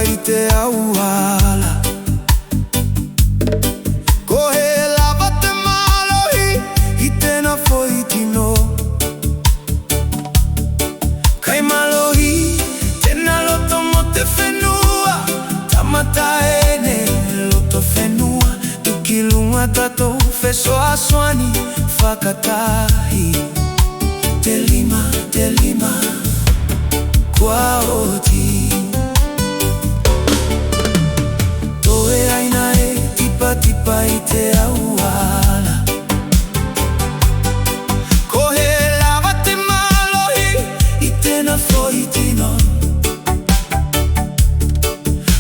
ite auala. Kohe lava te malohi ite na foitino. Kai malohi tena loto mo te whenua. Tamata ene loto whenua. Tukilunga tatou whesoa swani whakatahi. Te lima kwa oti. Toe aina e tipa i te auala. Kohe lava te malohi i tena foitino.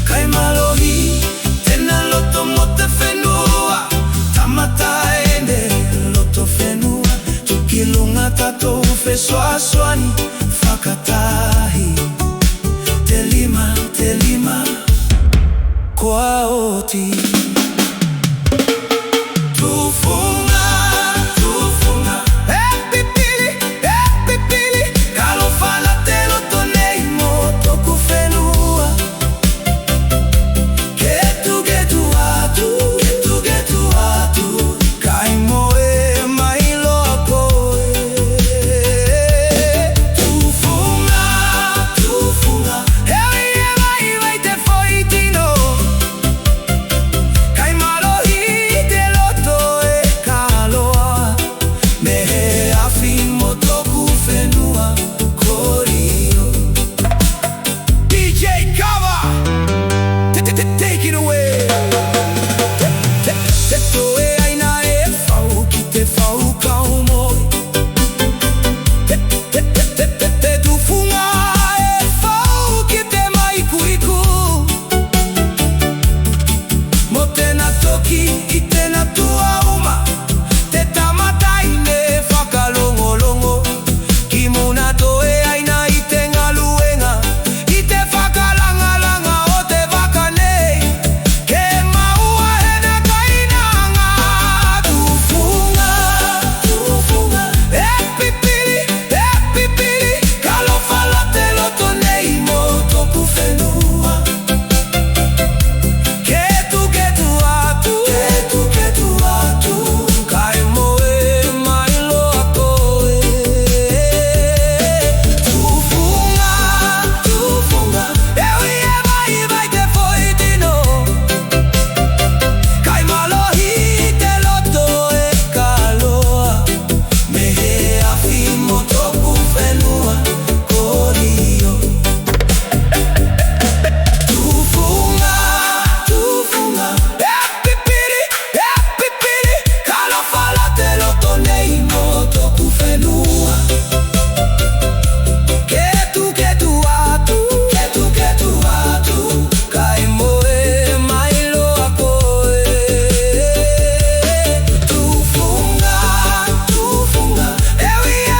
Kai malohi tena loto mo te whenua. Tamata ene loto whenua. Tukilunga tatou whesoa swani whakatahi. Te lima kwa oti. Tufunga e pipili Kalo fala te loto nei mo toku whenua. Getu atu Kai moe mai loa koe. Tufunga Hewi e vai te foitino. Kai malohi te loto e kaloa. Mehe afi mo toku whenua korio. DJ Cover, take it away. Te toe aina e whau ki te whau kaumoi. Te tufunga e whau ki te mai kuiku. Mo tēnā toki i tēnā tua uma. Te tamatai ne whakalongolongo. Ki muna toe aina i te ngaluenga. I te whakalangalanga o te waka nei. Ke maua hena kainanga. Tufunga e pipili Kalo fala te loto nei mo toku whenua. Getu atu Kai moe mai loa koe. Tufunga Hewi e vai te foitino. Kai malohi te loto e kaloa. Mehe afi mo toku whenua korio. Tufunga e pipili Kalo fala te loto nei mo toku whenua. Getu atu Kai moe mai loa koe. Tufunga Hewi e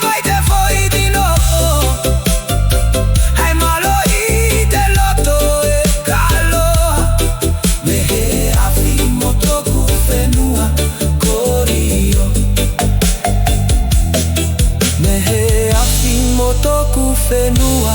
vai te foitino. Hai malohi te loto e kaloa. Mehe afi mo toku whenua korio. Mehe afi mo toku whenua